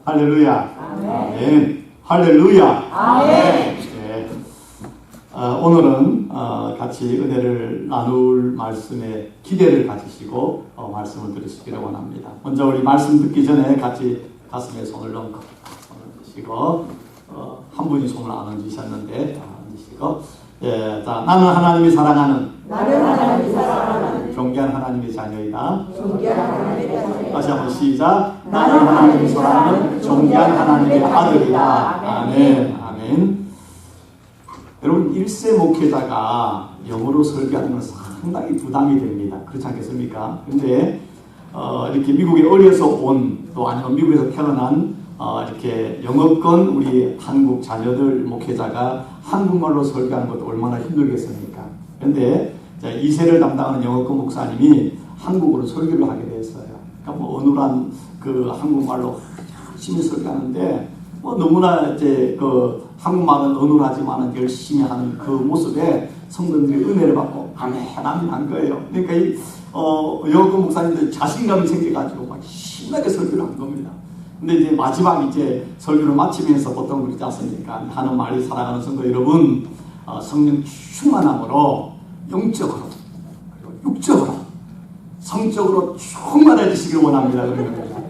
할렐루야. 아멘. 할렐루야. 아멘. 네. 오늘은 같이 은혜를 나눌 말씀에 기대를 가지시고 말씀을 들으시기를 원합니다. 먼저 우리 말씀 듣기 전에 같이 가슴에 손을 넣고 손을 드시고 한 분이 손을 안 얹으셨는데 얹으시고 자, 나는 하나님이 사랑하는 존귀한 하나님의 자녀이다. 다시 한번 시작. 나는 하나님이 사랑하는 존귀한 하나님의 아들이다. 아멘. 아멘. 여러분 1세 목회자가 영어로 설교하는 건 상당히 부담이 됩니다. 그렇지 않겠습니까? 근데 이렇게 미국에 어려서 온 또 아니면 미국에서 태어난 이렇게 영어권 우리 한국 자녀들 목회자가 한국말로 설교하는 것도 얼마나 힘들겠습니까? 그런데 2세를 담당하는 영어권 목사님이 한국어로 설교를 하게 됐어요. 그러니까 뭐 어눌한 그 한국말로 열심히 설교하는데 뭐 너무나 이제 그 한국말은 어눌하지만은 열심히 하는 그 모습에 성도들이 은혜를 받고 아멘 한 거예요. 그러니까 이 영어권 목사님들 자신감이 생겨가지고 막 신나게 설교를 한 겁니다. 근데 이제 마지막 이제 설교를 마치면서 보통 그러지 않습니까? 하는 말이 사랑하는 성도 여러분, 성령 충만함으로 영적으로 그리고 육적으로 성적으로 충만해지시길 원합니다. 그러는 거예요.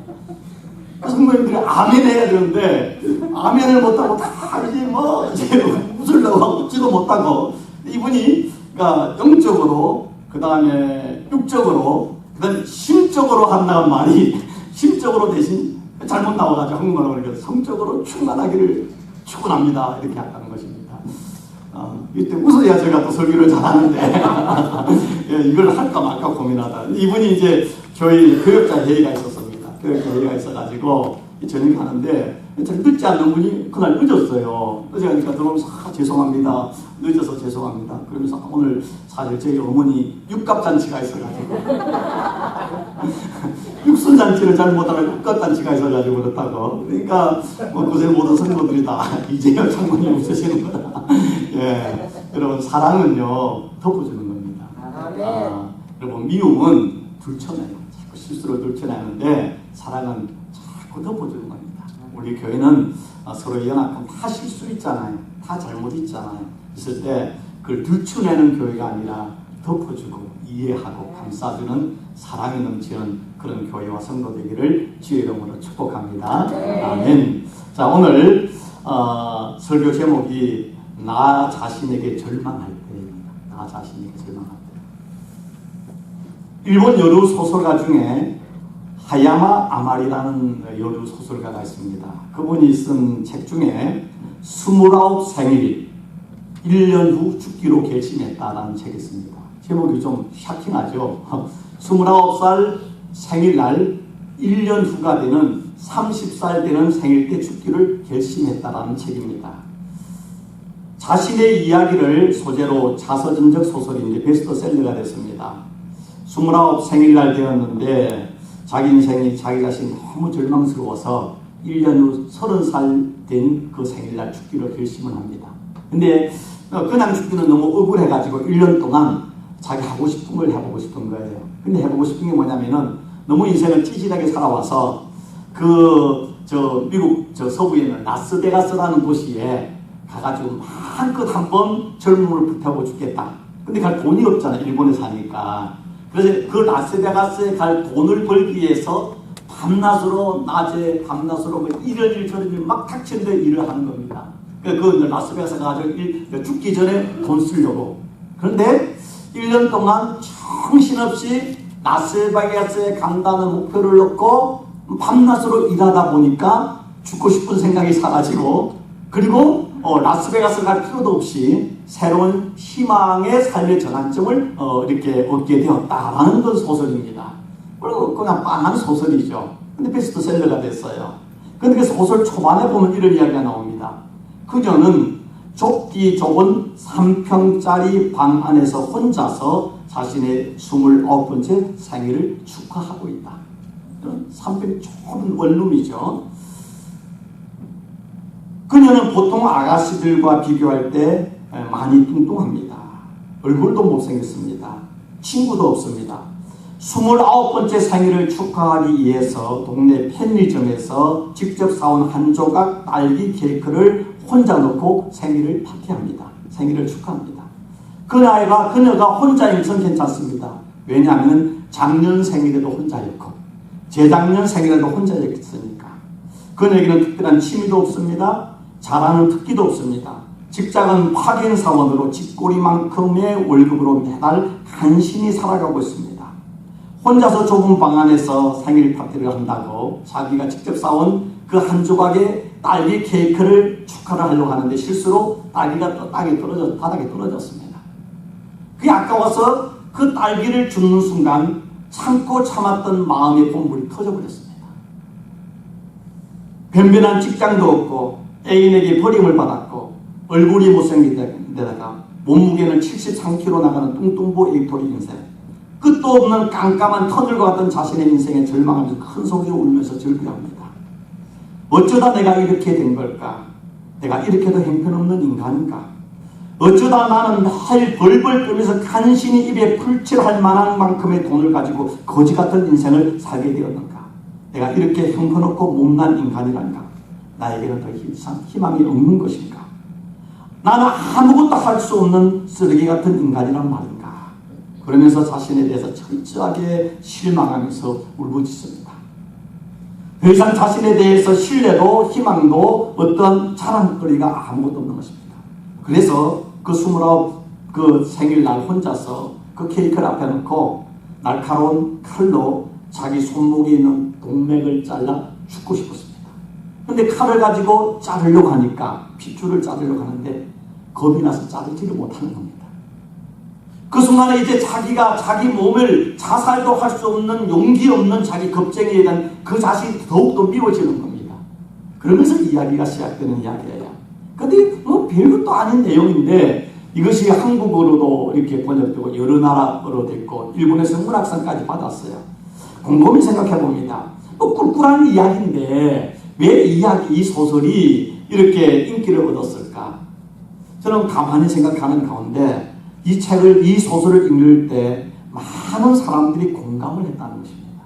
성도님들이 아멘 해야 되는데 아멘을 못하고 다 이제 뭐 이제 웃으려고 하고 웃지도 못하고 이분이 그러니까 영적으로 그 다음에 육적으로 그 다음에 심적으로 한다는 말이 심적으로 대신 잘못 나와가지고 한국말로 그러니까 성적으로 충만하기를 축원합니다. 이렇게 한다는 것입니다. 이때 웃어야 제가 또 설교를 잘하는데 예, 이걸 할까 말까 고민하다. 이분이 이제 교회 교역자 회의가 있었습니다. 교역자 회의가 있어가지고 저녁에 하는데 잘 늦지 않는 분이 그날 늦었어요. 늦으니까 들어오면서 죄송합니다. 늦어서 죄송합니다. 그러면서 오늘 사실 저희 어머니 육갑잔치가 있어가지고 육순잔치를 잘 못하면 육갑잔치가 있어가지고 그렇다고. 그러니까 뭐 고생 모든 성도들이 다 이제야 장모님 웃으시는 거다. 예, 여러분 사랑은요 덮어주는 겁니다. 여러분 미움은 들춰내요. 자꾸 실수로 들춰내는데 사랑은 자꾸 덮어주는 겁니다. 우리 교회는 서로 연약함 다 실수 있잖아요. 다 잘못 있잖아요. 있을 때 그걸 들춰내는 교회가 아니라 덮어주고 이해하고 감싸주는 사랑이 넘치는 그런 교회와 성도 되기를 주의 이름으로 축복합니다. 아멘. 자, 오늘 설교 제목이 나 자신에게 절망할 때입니다. 나 자신에게 절망할 때. 일본 여류 소설가 중에 하야마 아마리라는 여류 소설가가 있습니다. 그분이 쓴 책 중에 29 생일 1년 후 죽기로 결심했다라는 책이 있습니다. 제목이 좀 샤킹하죠. 29살 생일날 1년 후가 되는 30살 되는 생일 때 죽기를 결심했다라는 책입니다. 자신의 이야기를 소재로 자서전적 소설인데 베스트셀러가 됐습니다. 29 생일날 되었는데 자기 인생이 자기 자신이 너무 절망스러워서 1년 후 30살 된 그 생일날 죽기로 결심을 합니다. 근데 그냥 죽기는 너무 억울해가지고 1년 동안 자기 하고 싶은 걸 해보고 싶은 거예요. 근데 해보고 싶은 게 뭐냐면은 너무 인생을 찌질하게 살아와서 미국 서부에 있는 라스베가스라는 도시에 가가지고 마음껏 한번 젊음을 불태우고 죽겠다. 근데 갈 돈이 없잖아. 일본에 사니까. 그래서 그 라스베가스에 갈 돈을 벌기 위해서 밤낮으로 낮에 밤낮으로 뭐 이런 일 저런 일 막 닥치는 데 일을 하는 겁니다. 그 라스베가스 가가지고 죽기 전에 돈 쓰려고. 그런데 1년 동안 정신없이 라스베가스에 간다는 목표를 놓고 밤낮으로 일하다 보니까 죽고 싶은 생각이 사라지고 그리고 라스베가스 갈 필요도 없이 새로운 희망의 삶의 전환점을 이렇게 얻게 되었다라는 건 소설입니다. 그냥 뻔한 소설이죠. 근데 베스트셀러가 됐어요. 근데 그 소설 초반에 보면 이런 이야기가 나옵니다. 그녀는 좁기 좁은 3평짜리 방 안에서 혼자서 자신의 29번째 생일을 축하하고 있다. 3평 좁은 원룸이죠. 그녀는 보통 아가씨들과 비교할 때 많이 뚱뚱합니다. 얼굴도 못생겼습니다. 친구도 없습니다. 29번째 생일을 축하하기 위해서 동네 편의점에서 직접 사온 한 조각 딸기 케이크를 혼자 넣고 생일을 파티합니다. 생일을 축하합니다. 그녀가 혼자인 건 괜찮습니다. 왜냐하면 작년 생일에도 혼자였고 재작년 생일에도 혼자였으니까. 그녀에게는 특별한 취미도 없습니다. 잘하는 특기도 없습니다. 직장은 파견 사원으로 집꼬리만큼의 월급으로 매달 간신히 살아가고 있습니다. 혼자서 좁은 방 안에서 생일 파티를 한다고 자기가 직접 사온 그 한 조각의 딸기 케이크를 축하를 하려고 하는데 실수로 딸기가 바닥에 떨어졌습니다. 그게 아까워서 그 딸기를 줍는 순간 참고 참았던 마음의 본물이 터져버렸습니다. 변변한 직장도 없고 애인에게 버림을 받았고 얼굴이 못생긴 데다가 몸무게는 73kg 나가는 뚱뚱보 에이토리 인생, 끝도 없는 깜깜한 터널과 같은 자신의 인생에 절망하면서 큰 소리로 울면서 절규합니다. 어쩌다 내가 이렇게 된 걸까? 내가 이렇게도 형편없는 인간인가? 어쩌다 나는 매일 벌벌 떨면서 간신히 입에 풀칠할 만한 만큼의 돈을 가지고 거지 같은 인생을 살게 되었는가? 내가 이렇게 형편없고 못난 인간이란가? 나에게는 더 희망이 없는 것인가? 나는 아무것도 할 수 없는 쓰레기 같은 인간이란 말인가? 그러면서 자신에 대해서 철저하게 실망하면서 울부짖습니다. 더 이상 자신에 대해서 신뢰도 희망도 어떤 자랑거리가 아무것도 없는 것입니다. 그래서 그 29 그 생일날 혼자서 그 케이크를 앞에 놓고 날카로운 칼로 자기 손목에 있는 동맥을 잘라 죽고 싶었습니다. 근데 칼을 가지고 자르려고 하니까 핏줄을 자르려고 하는데 겁이 나서 자르지를 못하는 겁니다. 그 순간에 이제 자기가 자기 몸을 자살도 할 수 없는 용기 없는 자기 겁쟁이에 대한 그 자신이 더욱더 미워지는 겁니다. 그러면서 이야기가 시작되는 이야기예요. 근데 뭐 별것도 아닌 내용인데 이것이 한국어로도 이렇게 번역되고 여러 나라어로 됐고 일본에서 문학상까지 받았어요. 곰곰이 생각해 봅니다. 뭐 꿀꿀한 이야기인데 왜 이 소설이 이렇게 인기를 얻었을까? 저는 가만히 생각하는 가운데 이 소설을 읽을 때 많은 사람들이 공감을 했다는 것입니다.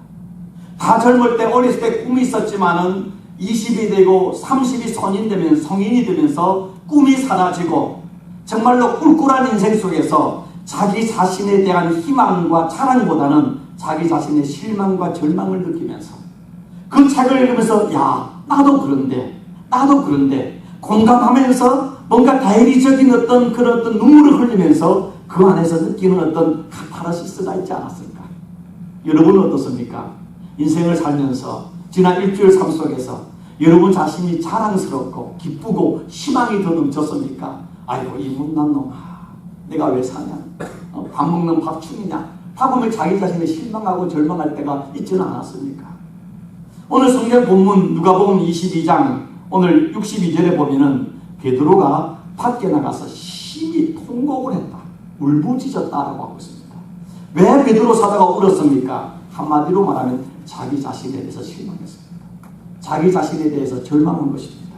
다 젊을 때 어렸을 때 꿈이 있었지만은 20이 되고 30이 성인이 되면서 꿈이 사라지고 정말로 꿀꿀한 인생 속에서 자기 자신에 대한 희망과 자랑보다는 자기 자신의 실망과 절망을 느끼면서 그 책을 읽으면서 야 나도 그런데 공감하면서 뭔가 다이리적인 어떤 그런 어떤 눈물을 흘리면서 그 안에서 느끼는 어떤 카타르시스가 있지 않았을까? 여러분은 어떻습니까? 인생을 살면서 지난 일주일 삶 속에서 여러분 자신이 자랑스럽고 기쁘고 희망이 더 넘쳤습니까? 아이고 이 못난 놈아 내가 왜 사냐? 밥 먹는 밥충이냐? 밥보면 자기 자신을 실망하고 절망할 때가 있지는 않았습니까? 오늘 성경 본문 누가복음 22장 오늘 62절에 보면은 베드로가 밖에 나가서 심히 통곡을 했다. 울부짖었다라고 하고 있습니다. 왜 베드로 사도가 울었습니까? 한마디로 말하면 자기 자신에 대해서 실망했습니다. 자기 자신에 대해서 절망한 것입니다.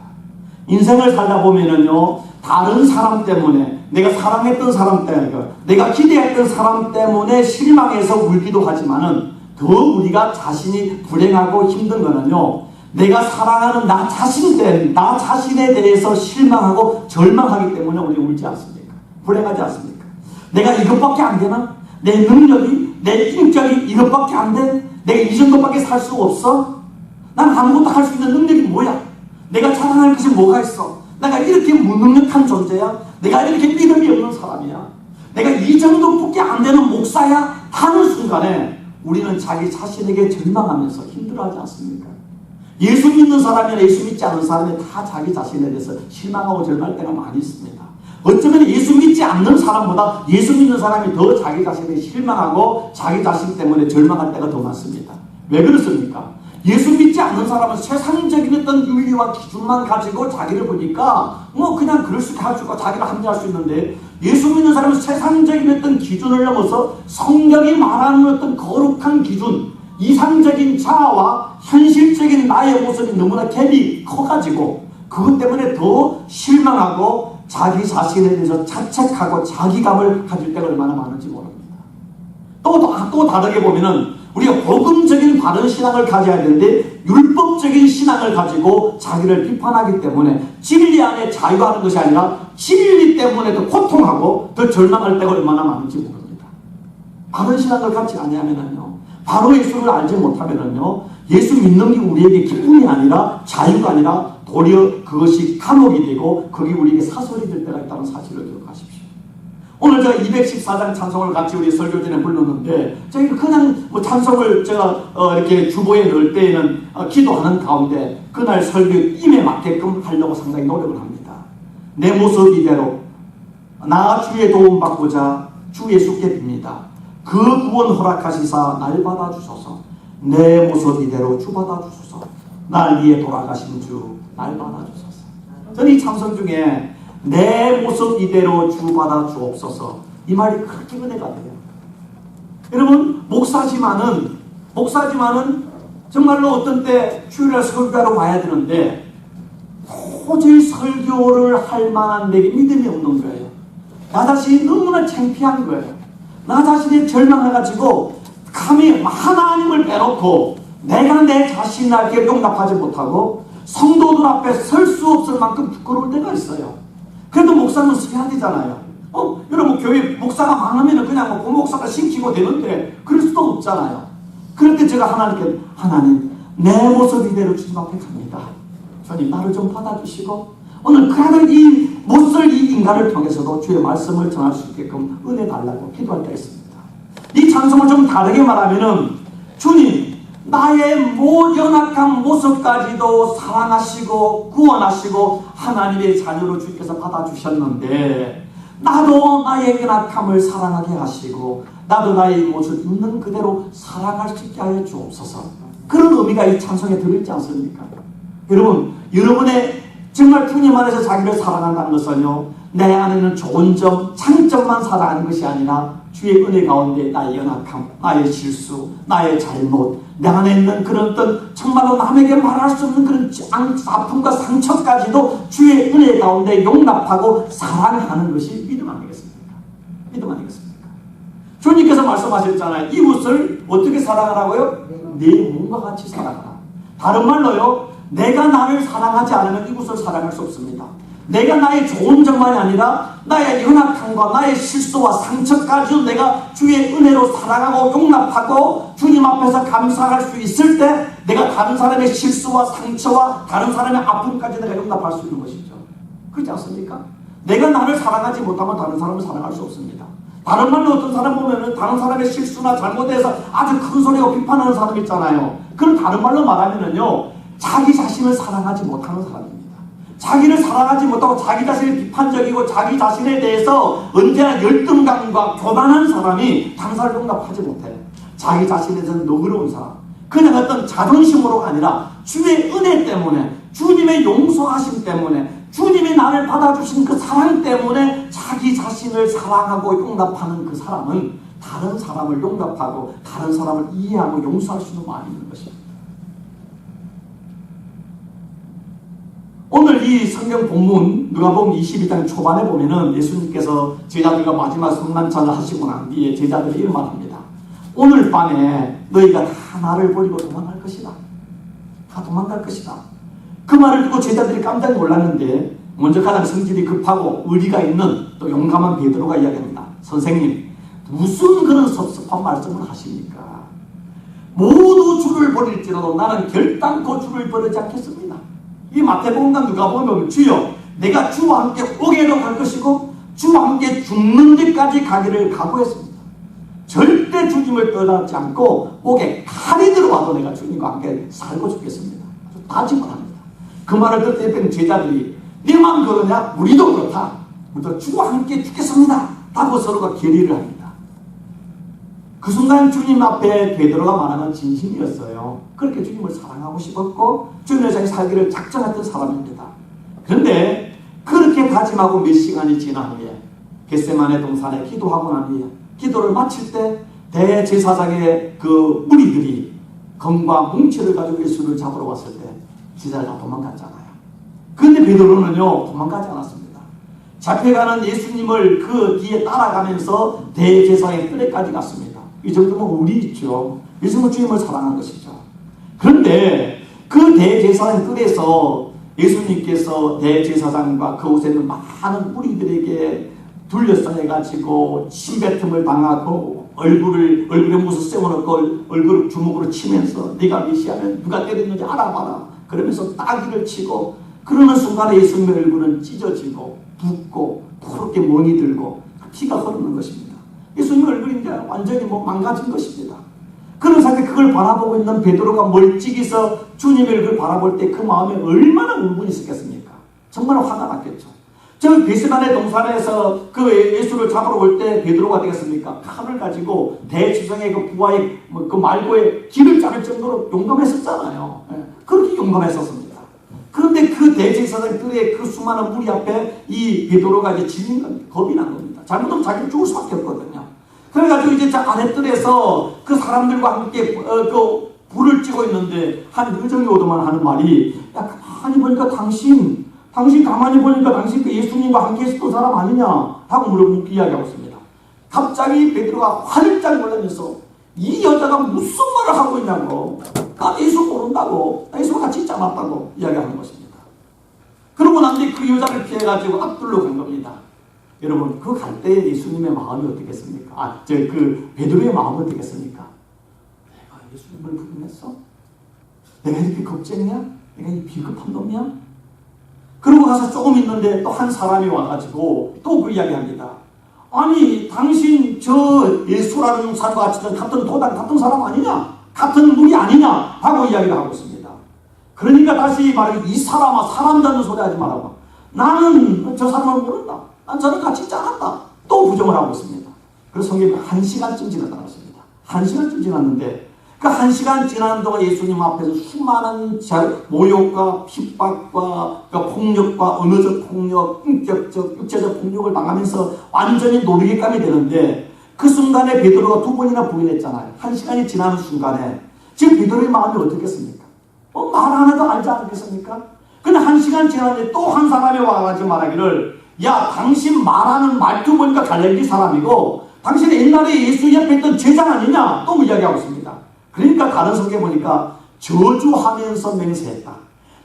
인생을 살다 보면은요, 다른 사람 때문에, 내가 사랑했던 사람 때문에, 내가 기대했던 사람 때문에 실망해서 울기도 하지만은 더 우리가 자신이 불행하고 힘든 거는요, 내가 사랑하는 나 자신에 대해서 실망하고 절망하기 때문에 우리 울지 않습니까? 불행하지 않습니까? 내가 이것밖에 안 되나? 내 능력이, 내 인격이 이것밖에 안 돼? 내가 이 정도밖에 살 수 없어? 난 아무것도 할 수 있는 능력이 뭐야? 내가 자랑할 것이 뭐가 있어? 내가 이렇게 무능력한 존재야? 내가 이렇게 믿음이 없는 사람이야? 내가 이 정도밖에 안 되는 목사야? 하는 순간에 우리는 자기 자신에게 절망하면서 힘들어하지 않습니까? 예수 믿는 사람이나 예수 믿지 않는 사람이 다 자기 자신에 대해서 실망하고 절망할 때가 많이 있습니다. 어쩌면 예수 믿지 않는 사람보다 예수 믿는 사람이 더 자기 자신에 실망하고 자기 자신 때문에 절망할 때가 더 많습니다. 왜 그렇습니까? 예수 믿지 않는 사람은 세상적인 어떤 윤리와 기준만 가지고 자기를 보니까 뭐 그냥 그럴 수 가지고 자기를 합리할 수 있는데, 예수 믿는 사람은 세상적인 어떤 기준을 넘어서 성경이 말하는 어떤 거룩한 기준, 이상적인 자아와 현실적인 나의 모습이 너무나 갭이 커가지고 그것 때문에 더 실망하고 자기 자신에 대해서 자책하고 자기감을 가질 때가 얼마나 많은지 모릅니다. 또 다르게 보면은 우리가 복음적인 바른 신앙을 가져야 되는데 율법적인 신앙을 가지고 자기를 비판하기 때문에 진리 안에 자유하는 것이 아니라 진리 때문에 더 고통하고 더 절망할 때가 얼마나 많은지 모릅니다. 바른 신앙을 갖지 아니하면은요, 바로 예수를 알지 못하면은요, 예수 믿는 게 우리에게 기쁨이 아니라 자유가 아니라 도리어 그것이 감옥이 되고 그게 우리에게 사설이 될 때가 있다는 사실을 기억하십시오. 오늘 제가 214장 찬송을 같이 우리 설교전에 불렀는데, 저희가 그냥 찬송을 제가 이렇게 주보에 넣을 때에는 기도하는 가운데 그날 설교 임에 맞게끔 하려고 상당히 노력을 합니다. 내 모습 이대로 나 주의 도움 받고자 주 예수께 빕니다. 그 구원 허락하시사 날 받아주소서. 내 모습 이대로 주 받아주소서. 날 위해 돌아가신 주 날 받아주소서. 저는 이 찬송 중에 내 모습 이대로 주 받아 주옵소서, 이 말이 그렇게 은혜가 돼요. 여러분, 목사지만은 정말로 어떤 때 주일날 설교하러 와야 되는데 도저히 설교를 할 만한 내게 믿음이 없는 거예요. 나 자신이 너무나 창피한 거예요. 나 자신이 절망해가지고 감히 하나님을 빼놓고 내가 내 자신에게 용납하지 못하고 성도들 앞에 설 수 없을 만큼 부끄러울 때가 있어요. 그래도 목사는 서야 되잖아요. 여러분, 교회 목사가 많으면 그냥 그 목사가 신키고 되는데 그럴 수도 없잖아요. 그럴 때 제가 하나님께, 하나님 내 모습 이대로 주님 앞에 갑니다. 주님 나를 좀 받아주시고 오늘 그래도 이 못쓸 이 인간을 통해서도 주의 말씀을 전할 수 있게끔 은혜 달라고 기도할 때가 있습니다. 이 찬송을 좀 다르게 말하면은, 주님 나의 연약한 모습까지도 사랑하시고 구원하시고 하나님의 자녀로 주께서 받아주셨는데 나도 나의 연약함을 사랑하게 하시고 나도 나의 모습 있는 그대로 사랑할 수 있게 하여 주옵소서. 그런 의미가 이 찬송에 들어있지 않습니까? 여러분, 여러분의 정말 주님 안에서 자기를 사랑한다는 것은요, 내 안에는 좋은 점, 장점만 사랑하는 것이 아니라 주의 은혜 가운데 나의 연약함, 나의 실수, 나의 잘못, 내 안에 있는 그런 어떤 정말로 남에게 말할 수 없는 그런 아픔과 상처까지도 주의 은혜 가운데 용납하고 사랑하는 것이 믿음 아니겠습니까? 믿음 아니겠습니까? 주님께서 말씀하셨잖아요. 이웃을 어떻게 사랑하라고요? 내 몸과 같이 사랑하라. 다른 말로요, 내가 나를 사랑하지 않으면 이웃을 사랑할 수 없습니다. 내가 나의 좋은 점만이 아니라 나의 연약함과 나의 실수와 상처까지도 내가 주의 은혜로 사랑하고 용납하고 주님 앞에서 감사할 수 있을 때 내가 다른 사람의 실수와 상처와 다른 사람의 아픔까지 내가 용납할 수 있는 것이죠. 그렇지 않습니까? 내가 나를 사랑하지 못하면 다른 사람을 사랑할 수 없습니다. 다른 말로 어떤 사람 보면은 다른 사람의 실수나 잘못에서 아주 큰 소리로 비판하는 사람 있잖아요. 그럼 다른 말로 말하면은요, 자기 자신을 사랑하지 못하는 사람입니다. 자기를 사랑하지 못하고 자기 자신이 비판적이고 자기 자신에 대해서 언제나 열등감과 교만한 사람이 다른 사람을 용납하지 못해요. 자기 자신에 대해서는 너그러운 사람, 그냥 어떤 자존심으로가 아니라 주의 은혜 때문에, 주님의 용서하심 때문에, 주님이 나를 받아주신 그 사랑 때문에 자기 자신을 사랑하고 용납하는 그 사람은 다른 사람을 용납하고 다른 사람을 이해하고 용서할 수 있는 마음이 있는 것입니다. 오늘 이 성경 본문 누가복음 22장 초반에 보면은 예수님께서 제자들과 마지막 성만찬을 하시고 난 뒤에 제자들이 이런 말합니다. 오늘 밤에 너희가 다 나를 버리고 도망갈 것이다. 다 도망갈 것이다. 그 말을 듣고 제자들이 깜짝 놀랐는데 먼저 가장 성질이 급하고 의리가 있는 또 용감한 베드로가 이야기합니다. 선생님, 무슨 그런 섭섭한 말씀을 하십니까? 모두 주를 버릴지라도 나는 결단코 주를 버리지 않겠습니다. 이 마태복음과 누가복음 주여 내가 주와 함께 옥에도 갈 것이고 주와 함께 죽는 데까지 가기를 각오했습니다. 절대 주님을 떠나지 않고 옥에 칼이 들어와도 내가 주님과 함께 살고 죽겠습니다. 다짐을 합니다. 그 말을 듣을 때는 제자들이 네만 그러냐? 우리도 그렇다. 우리도 주와 함께 죽겠습니다. 라고 서로가 결의를 합니다. 그 순간 주님 앞에 베드로가 말하는 진심이었어요. 그렇게 주님을 사랑하고 싶었고 주님의 자기 살기를 작정했던 사람입니다. 그런데 그렇게 다짐하고 몇 시간이 지난 후에 겟세마네 동산에 기도하고 난 후에 기도를 마칠 때 대제사장의 그 무리들이 검과 뭉치를 가지고 예수를 잡으러 왔을 때 제자가 도망갔잖아요. 그런데 베드로는요 도망가지 않았습니다. 잡혀가는 예수님을 그 뒤에 따라가면서 대제사장의 뜰에까지 갔습니다. 이 정도면 의리 있죠. 예수님은 주님을 사랑한 것이죠. 그런데 그 대제사장 뜰에서 예수님께서 대제사장과 그곳에 있는 많은 무리들에게 둘러싸여가지고 침뱉음을 당하고 얼굴에 무슨 세워놓고 얼굴을 주먹으로 치면서 네가 메시아면 누가 때렸는지 알아봐라 그러면서 따귀를 치고 그러는 순간에 예수님의 얼굴은 찢어지고 붓고 푸르게 멍이 들고 피가 흐르는 것입니다. 예수님의 얼굴이 이제 완전히 망가진 것입니다. 그런 상태 그걸 바라보고 있는 베드로가 멀찍이서 주님의 얼굴을 바라볼 때 그 마음에 얼마나 울분이 있었겠습니까? 정말 화가 났겠죠. 저 베스바네 동산에서 그 예수를 잡으러 올 때 베드로가 되겠습니까? 칼을 가지고 대지성의 그 부하의 그 말고에 길을 자를 정도로 용감했었잖아요. 그렇게 용감했었습니다. 그런데 그 대제사장들의 그 수많은 무리 앞에 이 베드로가 이제 질린 겁니다. 겁이 난 겁니다. 잘못하면 자기는 죽을 수밖에 없거든요. 그래가지고 이제 아랫뜰에서 그 사람들과 함께 그 불을 찌고 있는데 한 의정이 오더만 하는 말이 야 가만히 보니까 당신 가만히 보니까 당신 그 예수님과 함께 있었던 사람 아니냐 하고 물어보고 이야기하고 있습니다. 갑자기 베드로가 활짝 놀라면서 이 여자가 무슨 말을 하고 있냐고 나 예수 모른다고 나 예수와 같이 있지 않았다고 이야기하는 것입니다. 그러고 난 뒤에 그 여자를 피해가지고 앞뜰로 간 겁니다. 여러분 그 갈 때 예수님의 마음이 어떻겠습니까? 그 베드로의 마음은 어떻겠습니까? 내가 예수님을 부인했어? 내가 이렇게 겁쟁이야? 내가 이 비겁한 놈이야? 그러고 가서 조금 있는데 또 한 사람이 와가지고 또 그 이야기합니다. 아니 당신 저 예수라는 사람과 같은 도단 같은 사람 아니냐? 같은 분이 아니냐? 하고 이야기를 하고 있습니다. 그러니까 다시 말해 이 사람아 사람 잡는 소리 하지 말아봐. 나는 저 사람을 모른다. 난 저는 같이 있지 않았다. 또 부정을 하고 있습니다. 그래서 성경이 1시간쯤 지났다고 했습니다. 1시간쯤 지났는데 그 1시간 지나는 동안 예수님 앞에서 수많은 모욕과 핍박과 폭력과 언어적 폭력, 인격적, 육체적 폭력을 당하면서 완전히 놀이감이 되는데 그 순간에 베드로가 2번이나 부인했잖아요. 1시간이 지나는 순간에 지금 베드로의 마음이 어떻겠습니까? 말 안 해도 알지 않겠습니까? 근데 1시간 지났는데 또 한 사람이 와가지고 말하기를 야 당신 말하는 말투 보니까 갈릴리 사람이고 당신은 옛날에 예수 옆에 있던 제자 아니냐? 또 이야기하고 있습니다. 그러니까 다른 성경에 보니까 저주하면서 맹세했다.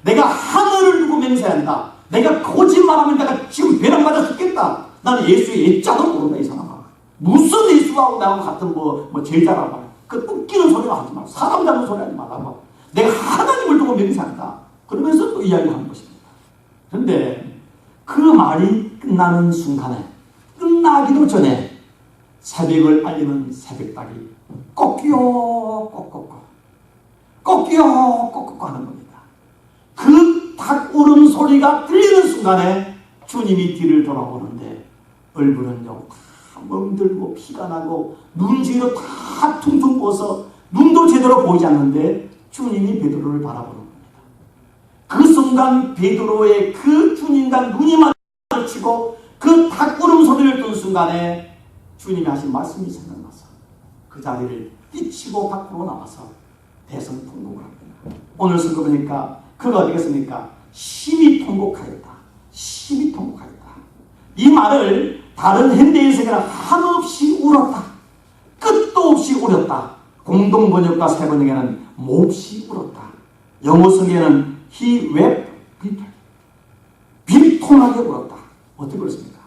내가 하늘을 두고 맹세한다. 내가 거짓말하면 내가 지금 배랑 맞아 죽겠다. 나는 예수의 예자도 모른다 이 사람아. 무슨 예수하고 나하고 같은 뭐 제자라고 그 웃기는 소리가 하지 말고 사람 잡는 소리 하지 말라고. 내가 하나님을 두고 맹세한다. 그러면서 또 이야기하는 것입니다. 그런데 그 말이 끝나는 순간에 끝나기도 전에 새벽을 알리는 새벽닭이 꺾여 하는 겁니다. 그 닭 울음 소리가 들리는 순간에 주님이 뒤를 돌아보는데 얼굴은요 멍들고 피가 나고 눈 뒤로 다 퉁퉁 부어서 눈도 제대로 보이지 않는데 주님이 베드로를 바라보는 겁니다. 그 순간 베드로의 그 주님과 눈이 마주치고 그 닭 울음 소리를 듣는 순간에 주님이 하신 말씀이 생각나서 그 자리를 뛰치고 밖으로 나와서 대성통곡을 합니다. 오늘 쓴 거 보니까 그가 어디겠습니까? 심히 통곡하였다. 심히 통곡하였다. 이 말을 다른 현대인 세계는 한없이 울었다. 끝도 없이 울었다. 공동 번역과 새 번역에는 몹시 울었다. 영어 성경에는 he wept bitterly. 비통하게 울었다. 어떻게 그렇습니까?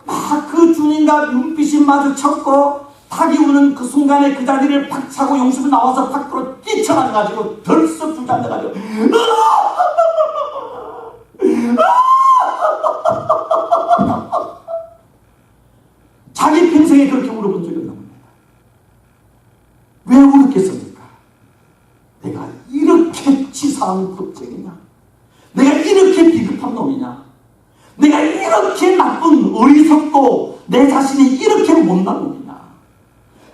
막 그 주님과 눈빛이 마주쳤고 닭이 우는 그 순간에 그 자리를 팍 차고 용수가 나와서 밖으로 뛰쳐나가지고 덜썩 주저앉아가지고 자기 평생에 그렇게 울어본 적이 없는 겁니다. 왜 울었겠습니까? 내가 이렇게 치사한 겁쟁이냐? 내가 이렇게 비겁한 놈이냐? 내가 이렇게 나쁜 어리석고 내 자신이 이렇게 못난 놈이냐?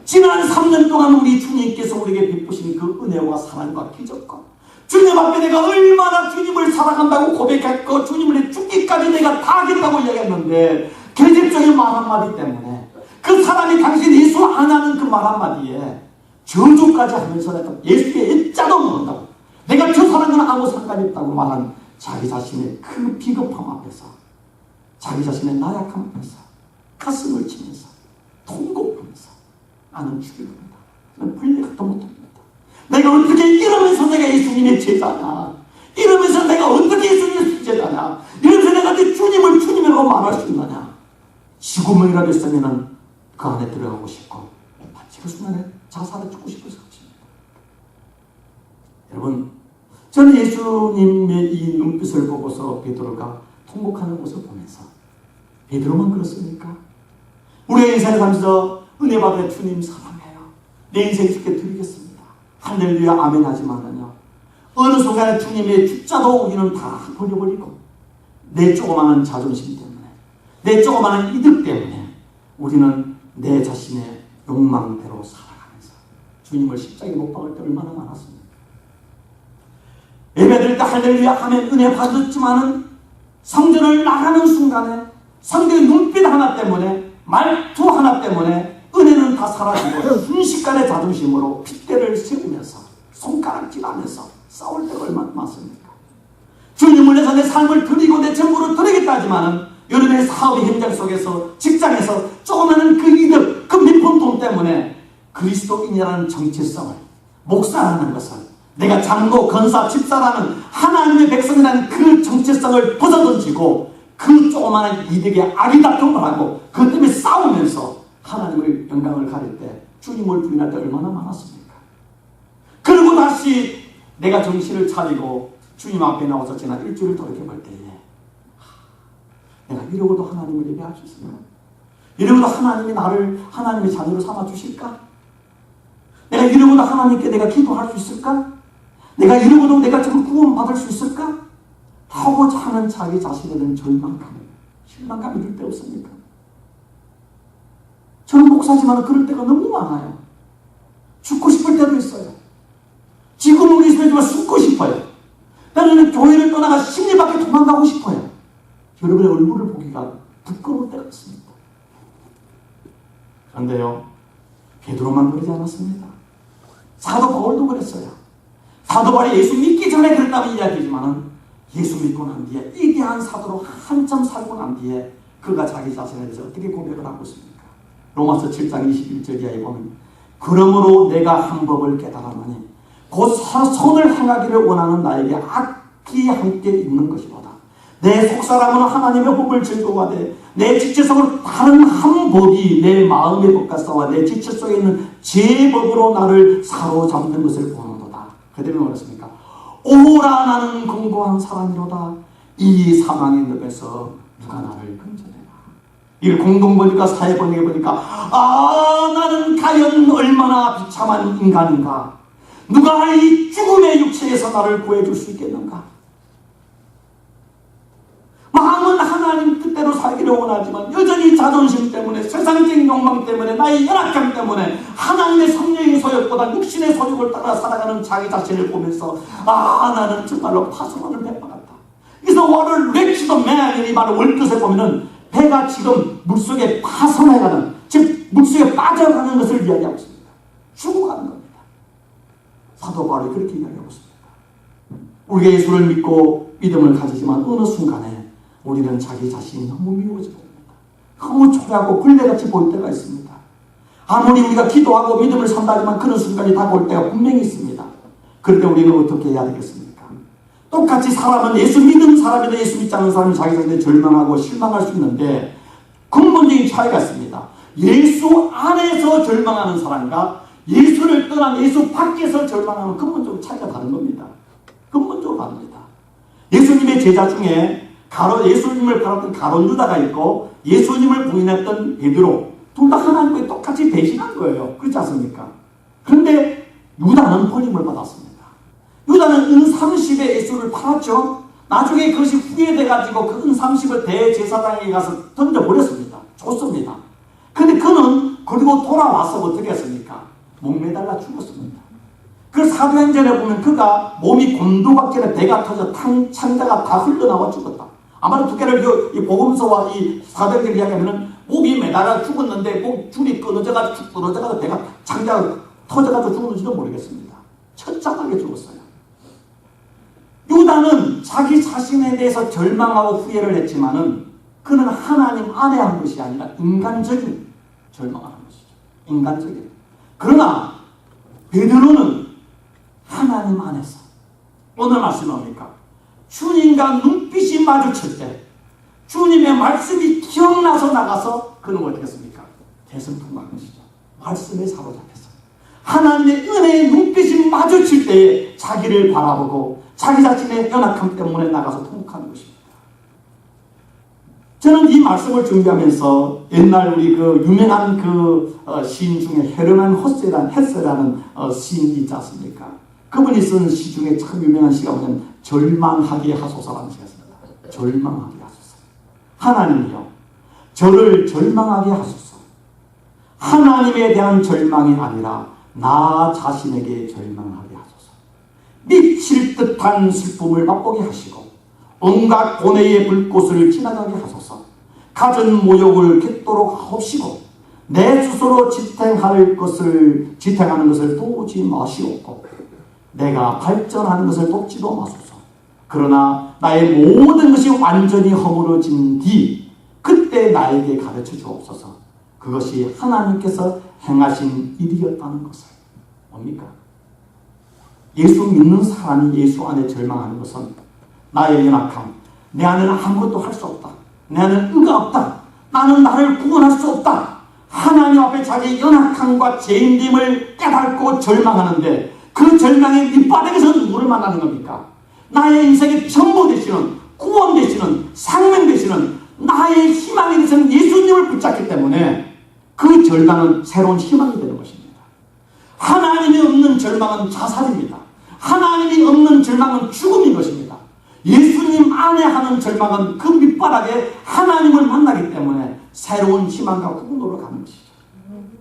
지난 3년 동안 우리 주님께서 우리에게 베푸신 그 은혜와 사랑과 기적과 주님 앞에 내가 얼마나 주님을 사랑한다고 고백했고 주님을 죽기까지 내가 다 하겠다고 이야기했는데 계집적인 말 한마디 때문에 그 사람이 당신 예수 안 하는 그 말 한마디에 저주까지 하면서 내가 예수의 일자도 모른다고 내가 저 사람과는 아무 상관이 없다고 말한 자기 자신의 그 비겁함 앞에서 자기 자신의 나약함 앞에서 가슴을 치면서 통곡하면서 나는 죽일 겁니다. 그는 분리각도 못합니다. 내가 어떻게 이러면서 내가 예수님의 제자냐, 이러면서 내가 어떻게 예수님의 제자냐, 이러면서 내가 내 주님을 주님이라고 말할 수 있느냐. 지구멍이라도 있으면 그 안에 들어가고 싶고 마치 그 순간에 자살을 죽고 싶어서 그렇습니다. 여러분, 저는 예수님의 이 눈빛을 보고서 베드로가 통곡하는 것을 보면서, 베드로만 그렇습니까? 우리의 인생을 살면서 은혜 받은 주님 사랑해요, 내 인생 주께 드리겠습니다, 할렐루야 아멘 하지만은요, 어느 순간에 주님의 숫자도 우리는 다 버려버리고 내 조그마한 자존심 때문에, 내 조그마한 이득 때문에 우리는 내 자신의 욕망대로 살아가면서 주님을 십자가에 못 박을 때 얼마나 많았습니까? 예배드릴 때 할렐루야 하면 은혜 받았지만은 성전을 나가는 순간에 상대의 눈빛 하나 때문에, 말투 하나 때문에 은혜는 다 사라지고 순식간에 자존심으로 핏대를 세우면서 손가락질하면서 싸울 때가 얼마나 많습니까? 주님을 위해서 내 삶을 드리고 내 전부를 드리겠다 하지만은 여러분의 사업의 현장 속에서, 직장에서 조그마한 그 이득, 그 몇 푼 돈 때문에 그리스도인이라는 정체성을, 목사라는 것을, 내가 장로, 권사, 집사라는 하나님의 백성이라는 그 정체성을 벗어던지고 그 조그마한 이득에 아리다툼을 하고 그 때문에 싸우면서 하나님의 영광을 가릴 때, 주님을 부인할 때 얼마나 많았습니까? 그리고 다시 내가 정신을 차리고 주님 앞에 나와서 지난 일주일을 돌이켜볼 때에, 내가 이러고도 하나님을 예배할 수 있을까? 이러고도 하나님이 나를 하나님의 자녀로 삼아주실까? 내가 이러고도 하나님께 내가 기도할 수 있을까? 내가 이러고도 내가 지금 구원받을 수 있을까? 하고자 하는 자기 자신에 대한 절망감, 실망감이 들 때 없습니까? 저는 목사지만 그럴 때가 너무 많아요. 죽고 싶을 때도 있어요. 지금은 있으면 죽고 싶어요. 나는 교회를 떠나가 심리 밖에 도망가고 싶어요. 여러분의 얼굴을 보기가 부끄러울 때가 있습니다. 그런데요, 베드로만 그러지 않았습니다. 사도 바울도 그랬어요. 사도 바울이 예수 믿기 전에 그랬다고 이야기지만은 예수 믿고 난 뒤에, 위대한 사도로 한참 살고 난 뒤에 그가 자기 자신에 대해서 어떻게 고백을 하고 있습니까? 로마서 7장 21절 이하에 보면, 그러므로 내가 한 법을 깨달았나니 곧 선을 행하기를 원하는 나에게 악이 함께 있는 것이로다. 내 속사람은 하나님의 법을 즐거워하되 내 지체 속으로 다른 한 법이 내 마음의 법과 싸워 내 지체 속에 있는 제 법으로 나를 사로잡는 것을 보는도다. 그대로 말했습니까? 오라 나는 공고한 사람이로다. 이 사망의 늪에서 누가 나를 건져내나. 이걸 공동번역과 사회번역에 보니까, 아 나는 과연 얼마나 비참한 인간인가. 누가 이 죽음의 육체에서 나를 구해줄 수 있겠는가. 마음은 하나님 뜻대로 살기를 원하지만 여전히 자존심 때문에, 세상적인 욕망 때문에, 나의 연약함 때문에 하나님의 성령의 소욕보다 육신의 소욕을 따라 살아가는 자기 자신을 보면서, 아 나는 정말로 파손하는 배와 같다. 그래서 what a wretched man, 이 말을 원뜻에 보면은 배가 지금 물속에 파손해가는, 즉 물속에 빠져가는 것을 이야기하고 있습니다. 죽어가는 겁니다. 사도 바울이 그렇게 이야기하고 있습니다. 우리가 예수를 믿고 믿음을 가지지만 어느 순간에 우리는 자기 자신이 너무 미워져 버립니다. 너무 초라하고 벌레같이 보일 때가 있습니다. 아무리 우리가 기도하고 믿음을 산다지만 그런 순간이 다가올 때가 분명히 있습니다. 그럴 때 우리는 어떻게 해야 되겠습니까? 똑같이 사람은 예수 믿는 사람이나 예수 믿지 않는 사람이 자기 자신에 절망하고 실망할 수 있는데 근본적인 차이가 있습니다. 예수 안에서 절망하는 사람과 예수를 떠난 예수 밖에서 절망하는 근본적으로 차이가 다른 겁니다. 근본적으로 다릅니다. 예수님의 제자 중에 예수님을 팔았던 가룟 유다가 있고 예수님을 부인했던 베드로, 둘 다 하나님께 똑같이 배신한 거예요. 그렇지 않습니까? 그런데 유다는 버림을 받았습니다. 유다는 은 30에 예수를 팔았죠. 나중에 그것이 후회돼가지고 그 은 30을 대제사장에게 가서 던져버렸습니다. 줬습니다. 그런데 그는 그리고 돌아와서 어떻게 했습니까? 목매달라 죽었습니다. 그 사도행전에 보면 그가 몸이 곤두박질에 배가 터져 창자가 다 흘러나와 죽었다. 아마도 두 개를 이 복음서와 이 사도행전 이야기하면은 목이 매달아 죽었는데 목 줄이 끊어져가지고 배가 창자가 터져가지고 죽었는지도 모르겠습니다. 처참하게 죽었어요. 유다는 자기 자신에 대해서 절망하고 후회를 했지만은 그는 하나님 안에 한 것이 아니라 인간적인 절망을 한 것이죠. 인간적인. 그러나 베드로는 하나님 안에서 오늘 말씀이 뭡니까? 주님과 눈빛이 마주칠 때 주님의 말씀이 기억나서 나가서 그는 어떻게 했습니까? 대성통한 것이죠. 말씀에 사로잡혀서 하나님의 은혜의 눈빛이 마주칠 때에 자기를 바라보고 자기 자신의 연약함 때문에 나가서 통곡하는 것입니다. 저는 이 말씀을 준비하면서 옛날 우리 그 유명한 그 시인 중에 헤르만 헤세라는 시인이 있지 않습니까? 그분이 쓴 시 중에 참 유명한 시가 뭐냐면 절망하게 하소서라는 시가 있습니다. 절망하게 하소서. 하나님이요, 저를 절망하게 하소서. 하나님에 대한 절망이 아니라 나 자신에게 절망하게 하소서. 미칠 듯한 슬픔을 맛보게 하시고 온갖 고뇌의 불꽃을 지나가게 하소서. 갖은 모욕을 겠도록 하옵시고 내 스스로 지탱하는 것을 도우지 마시옵고 내가 발전하는 것을 돕지도 마소서. 그러나 나의 모든 것이 완전히 허물어진 뒤 그때 나에게 가르쳐 주옵소서. 그것이 하나님께서 행하신 일이었다는 것을. 뭡니까? 예수 믿는 사람이 예수 안에 절망하는 것은 나의 연약함, 내 안에는 아무것도 할 수 없다, 내 안에는 의가 없다, 나는 나를 구원할 수 없다, 하나님 앞에 자기의 연약함과 죄인됨을 깨닫고 절망하는데 그 절망의 밑바닥에서 누구를 만나는 겁니까? 나의 인생의 전부 되시는, 구원 되시는, 생명 되시는 나의 희망이 되시는 예수님을 붙잡기 때문에 그 절망은 새로운 희망이 되는 것입니다. 하나님이 없는 절망은 자살입니다. 하나님이 없는 절망은 죽음인 것입니다. 예수님 안에 하는 절망은 그 밑바닥에 하나님을 만나기 때문에 새로운 희망과 구원으로 가는 것이죠.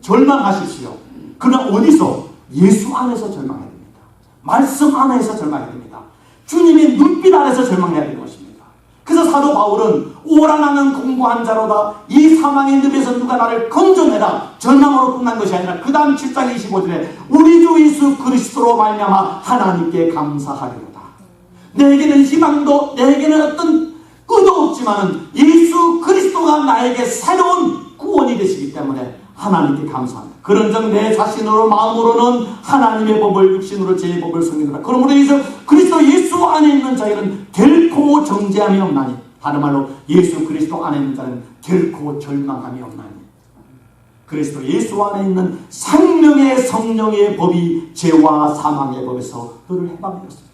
절망하십시오. 그러나 어디서? 예수 안에서 절망해야 됩니다. 말씀 안에서 절망해야 됩니다. 주님의 눈빛 아래서 절망해야 되는 것입니다. 그래서 사도 바울은 오라 나는 공고한 자로다 이 사망의 늪에서 누가 나를 건져내라 절망으로 끝난 것이 아니라 그 다음 7장 25절에 우리 주 예수 그리스도로 말미암아 하나님께 감사하리로다. 내게는 희망도 내게는 어떤 의도 없지만 예수 그리스도가 나에게 새로운 구원이 되시기 때문에 하나님께 감사합니다. 그런즉 내 자신으로 마음으로는 하나님의 법을 육신으로 제 법을 섬기노라. 그러므로 인해서 그리스도 예수 안에 있는 자에는 결코 정죄함이 없나니, 다른 말로 예수 그리스도 안에 있는 자는 결코 절망함이 없나니, 그리스도 예수 안에 있는 생명의 성령의 법이 죄와 사망의 법에서 너를 해방하였습니다.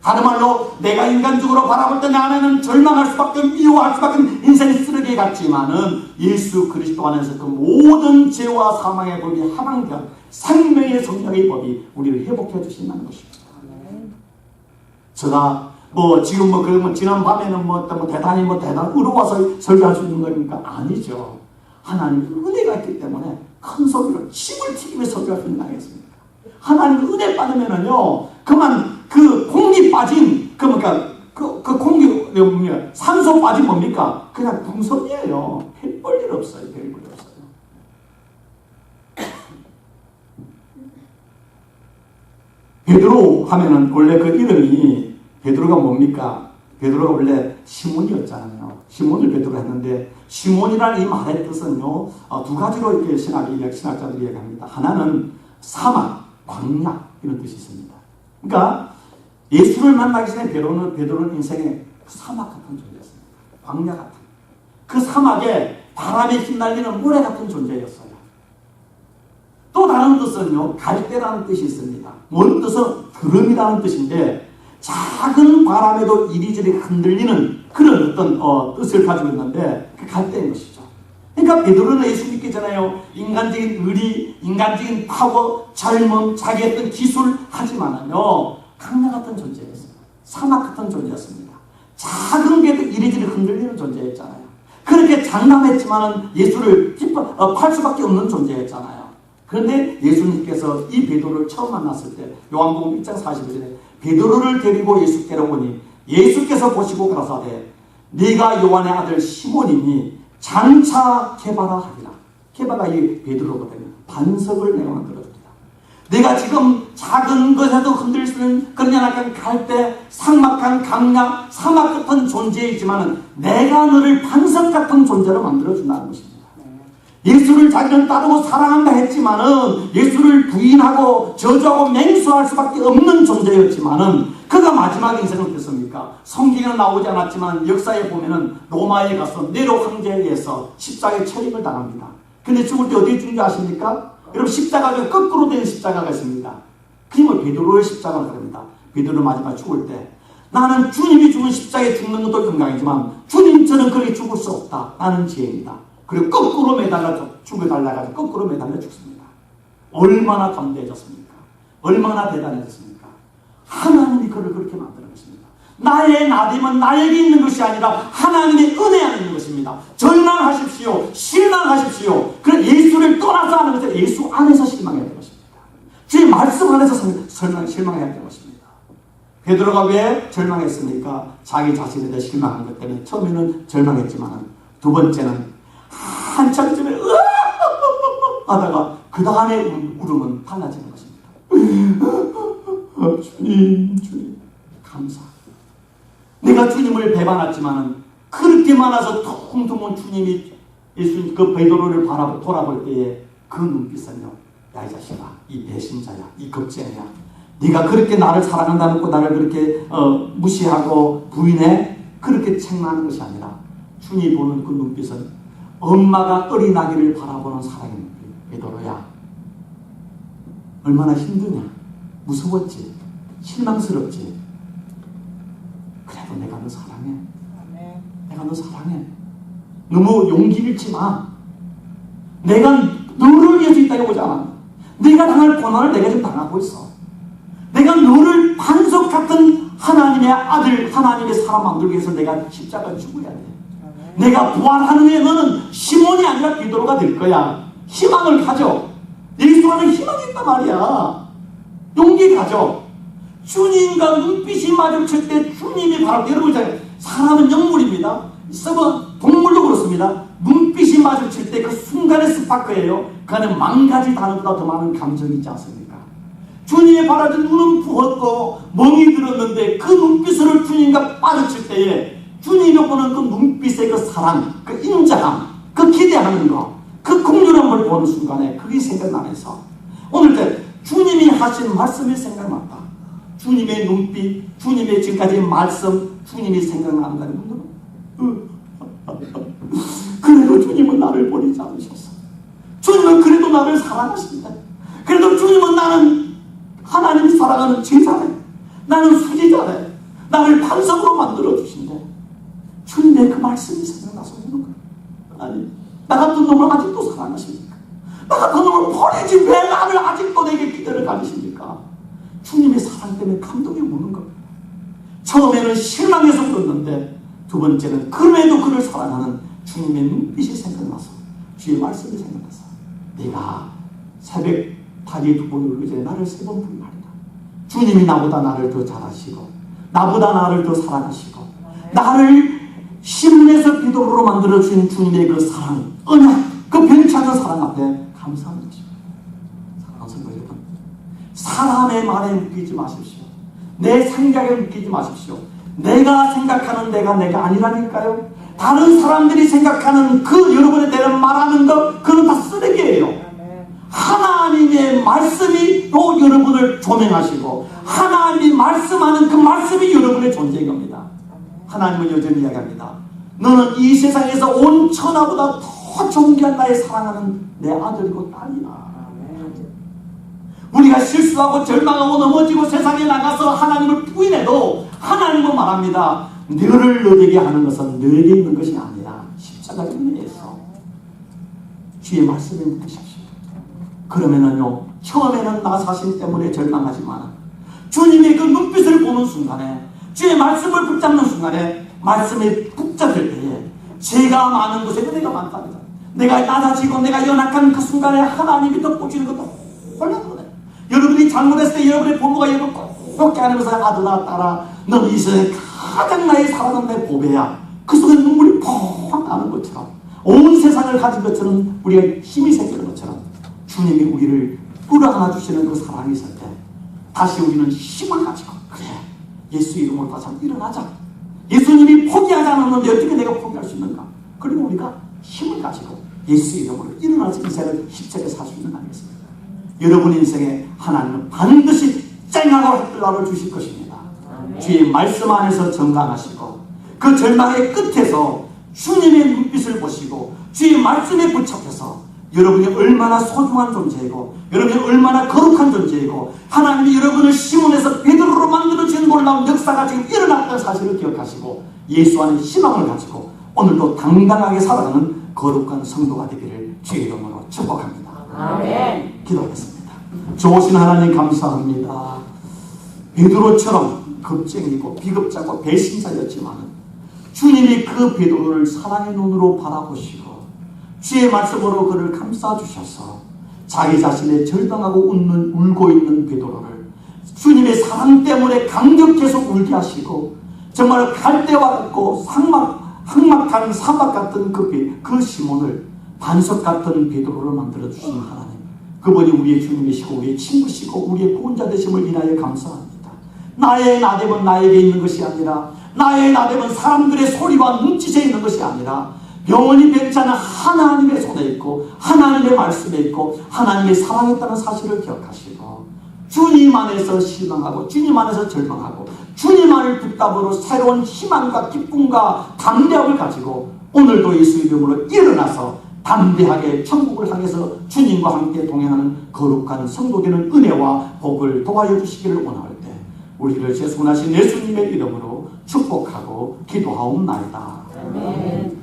다른 말로 내가 인간적으로 바라볼 때 내 안에는 절망할 수밖에 미워할 수밖에 인생이 쓰레기 같지만은 예수 그리스도 안에서 그 모든 죄와 사망의 법이 해방되어 생명의 성령의 법이 우리를 회복해 주신다는 것입니다. 제가 지금 그러면 지난 밤에는 대단히 의로워서 설교할 수 있는 겁니까? 아니죠. 하나님 은혜가 있기 때문에 큰 소리로 침을 튀기며 설교할 수 있는 거 아니겠습니까? 하나님 은혜 받으면은요, 그만 그 공기 빠진, 그 공기, 산소 빠진 뭡니까? 그냥 풍선이에요. 별 일 없어요. 별 일 없어요. 베드로 하면은 원래 그 이름이 베드로가 뭡니까? 베드로가 원래 시몬이었잖아요. 시몬을 베드로 했는데 시몬이라는 이 말의 뜻은요, 두 가지로 이렇게 신학자들이 얘기합니다. 하나는 사막, 광야 이런 뜻이 있습니다. 그러니까 예수를 만나기 전에 베드로는 인생의 사막 같은 존재였습니다. 광야 같은. 그 사막에 바람에 휘날리는 모래 같은 존재였어요. 또 다른 뜻은요, 갈대라는 뜻이 있습니다. 뭔 뜻은 드럼이라는 뜻인데 작은 바람에도 이리저리 흔들리는 그런 어떤 뜻을 가지고 있는데 그 갈대인 것이죠. 그러니까 베드로는 예수 믿기 전에요, 인간적인 의리, 인간적인 파워, 젊음, 자기의 어떤 기술 하지만은요, 강야 같은 존재였어요. 사막 같은 존재였습니다. 작은 게도 이리저리 흔들리는 존재였잖아요. 그렇게 장담했지만은 예수를 팔 수밖에 없는 존재였잖아요. 그런데 예수님께서 이 베드로를 처음 만났을 때 요한복음 1장 45절에 베드로를 데리고 예수께로 오니 예수께서 보시고 가라사대 네가 요한의 아들 시몬이니 장차 게바라 하리라. 게바가 이 베드로거든요. 반석을 내가 만들어줍니다. 내가 지금 작은 것에도 흔들 수 있는 그런 약간 갈대, 삭막한 강야, 사막 같은 존재이지만 내가 너를 반석 같은 존재로 만들어준다는 것입니다. 예수를 자기는 따르고 사랑한다 했지만은 예수를 부인하고 저주하고 맹수할 수밖에 없는 존재였지만은 그가 마지막 인생을 어땠습니까? 성경에는 나오지 않았지만 역사에 보면은 로마에 가서 네로 황제에 의해서 십자가에 처형을 당합니다. 근데 죽을 때 어디에 죽는지 아십니까? 여러분 십자가가 거꾸로 된 십자가가 있습니다. 그림을 베드로의 십자가라고 합니다. 베드로 마지막 죽을 때 나는 주님이 죽은 십자가에 죽는 것도 건강이지만 주님처럼 그렇게 죽을 수 없다. 나는 죄인이다. 그리고 거꾸로 매달려 죽어달라고 거꾸로 매달려 죽습니다. 얼마나 담대해졌습니까? 얼마나 대단해졌습니까? 하나님이 그를 그렇게 만드는 것입니다. 나의 나됨은 나에게 있는 것이 아니라 하나님의 은혜 안에 있는 것입니다. 절망하십시오. 실망하십시오. 그런 예수를 떠나서 하는 것은 예수 안에서 실망해야 될 것입니다. 주의 말씀 안에서 실망해야 될 것입니다. 베드로가 왜 절망했습니까? 자기 자신에 대해 실망한 것 때문에 처음에는 절망했지만 두 번째는 한참 전에 하다가 그 다음에 울음은 달라지는 것입니다. 주님 감사. 내가 주님을 배반했지만은 그렇게 많아서 퉁퉁 주님이 예수님 그 베드로를 돌아볼 때에 그 눈빛은요, 야 이 자식아, 이 배신자야, 이 겁쟁이야. 네가 그렇게 나를 사랑한다는 거 나를 그렇게 무시하고 부인해 그렇게 책망하는 것이 아니라 주님이 보는 그 눈빛은 엄마가 어린아기를 바라보는 사랑의 눈빛. 베드로야, 얼마나 힘드냐, 무서웠지, 실망스럽지. 그래도 내가 너 사랑해. 내가 너 사랑해. 너무 용기 잃지 마. 내가 너를 위해서 이 땅에 오지 않았나. 네가 당할 고난을 내가 지금 당하고 있어. 내가 너를 반석 같은 하나님의 아들, 하나님의 사람 만들기 위해서 내가 십자가를 죽어야 돼. 내가 부활하는 후에 너는 시몬이 아니라 베드로가 될 거야. 희망을 가져. 예수 안에 희망이 있단 말이야. 용기 가져. 주님과 눈빛이 마주칠 때 주님이 바로 여러분 사람은 영물입니다. 썩어 동물도 그렇습니다. 눈빛이 마주칠 때 그 순간의 스파크예요. 그 안에 만 가지 단어보다 더 많은 감정이 있지 않습니까? 주님의 바라던 눈은 부었고 멍이 들었는데 그 눈빛으로 주님과 마주칠 때에 주님이 보는 그 눈빛의 그 사랑, 그 인자함, 그 기대하는 것, 그 긍휼함을 보는 순간에 그게 생각나면서 오늘 때 주님이 하신 말씀이 생각났다. 주님의 눈빛, 주님의 지금까지 말씀, 주님이 생각난다는 분들은 그래도 주님은 나를 버리지 않으셨어. 주님은 그래도 나를 사랑하십니다. 그래도 주님은 나는 하나님이 사랑하는 제자래. 나는 수지자래. 나를 반석으로 만들어주신대. 주님의 그 말씀이 생각나서 오는 거야. 아니, 나 같은 놈을 아직도 사랑하십니까? 나 같은 놈을 버리지 왜 나를 아직도 내게 기대를 가지십니까? 주님의 사랑 때문에 감동이 오는 겁니다. 처음에는 실망해서 울었는데 두 번째는 그래도 그를 사랑하는 주님의 눈빛이 생각나서 주의 말씀이 생각나서 내가 새벽 다리 두 번 울기 전에 나를 세 번 부인하리라. 주님이 나보다 나를 더 잘하시고 나보다 나를 더 사랑하시고 나를 시몬에서 베드로로 만들어주신 주님의 그 사랑, 언약, 그 변치 않는 사랑 앞에 감사하는 것입니다. 사랑하는 성도 여러분, 사람의 말에 묶이지 마십시오. 내 생각에 묶이지 마십시오. 내가 생각하는 내가 아니라니까요. 다른 사람들이 생각하는 그 여러분에 대한 말하는 것, 그건 다 쓰레기예요. 하나님의 말씀이 또 여러분을 조명하시고 하나님이 말씀하는 그 말씀이 여러분의 존재인 겁니다. 하나님은 여전히 이야기합니다. 너는 이 세상에서 온 천하보다 더 존귀한 나의 사랑하는 내 아들이고 딸이다. 우리가 실수하고 절망하고 넘어지고 세상에 나가서 하나님을 부인해도 하나님은 말합니다. 너를 너에게 하는 것은 너에게 있는 것이 아니라 십자가에 의해서 주의 말씀에 묻으십시오. 그러면은요, 처음에는 나 자신 때문에 절망하지만 주님의 그 눈빛을 보는 순간에 주의 말씀을 붙잡는 순간에 말씀에 붙잡을 때에 죄가 많은 곳에 은혜가 많답니다. 내가 낮아지고 내가 연약한 그 순간에 하나님이 덮어주는 것도 홀라는 거예요. 여러분이 잘못했을 때 여러분의 부모가 여러분 꼭 깨안으면서 아들아 딸아 너는 이 세상에 가장 나의 사랑하는 내 보배야. 그 속에 눈물이 펑 나는 것처럼 온 세상을 가진 것처럼 우리가 힘이 생기는 것처럼 주님이 우리를 끌어안아 주시는 그 사랑이 있을 때 다시 우리는 힘을 가지고 그래 예수 이름으로 다시 한번 일어나자. 예수님이 포기하지 않았는데 어떻게 내가 포기할 수 있는가? 그리고 우리가 힘을 가지고 예수 이름으로 일어나서 인생을 힘차게 살 수 있는 날이겠습니다. 여러분 인생에 하나님은 반드시 쨍하고 햇불날을 주실 것입니다. 주의 말씀 안에서 정강하시고 그 절망의 끝에서 주님의 눈빛을 보시고 주의 말씀에 붙잡혀서 여러분이 얼마나 소중한 존재이고 여러분이 얼마나 거룩한 존재이고 하나님이 여러분을 시몬에서 베드로로 만들어진 놀라운 역사가 지금 일어났다는 사실을 기억하시고 예수 안에 희망을 가지고 오늘도 당당하게 살아가는 거룩한 성도가 되기를 주의 이름으로 축복합니다. 아멘. 기도하겠습니다. 좋으신 하나님 감사합니다. 베드로처럼 겁쟁이고 비겁자고 배신자였지만 주님이 그 베드로를 사랑의 눈으로 바라보시고 주의 말씀으로 그를 감싸주셔서 자기 자신의 절망하고 울고 있는 베드로를 주님의 사랑 때문에 강력해서 울게 하시고 정말 갈대와 같고 항막한 사막 같은 그 시몬을 반석 같은 베드로를 만들어주신 하나님, 그분이 우리의 주님이시고 우리의 친구시고 우리의 구원자 되심을 인하여 감사합니다. 나의 나됨은 나에게 있는 것이 아니라 나의 나됨은 사람들의 소리와 눈짓에 있는 것이 아니라 영원히 뵙지 않은 하나님의 손에 있고 하나님의 말씀에 있고 하나님의 사랑에 있다는 사실을 기억하시고 주님 안에서 실망하고 주님 안에서 절망하고 주님 안을 붙잡으로 새로운 희망과 기쁨과 담대함을 가지고 오늘도 예수 이름으로 일어나서 담대하게 천국을 향해서 주님과 함께 동행하는 거룩한 성도되는 은혜와 복을 도와여 주시기를 원할 때 우리를 죄송하신 예수님의 이름으로 축복하고 기도하옵나이다. 아멘.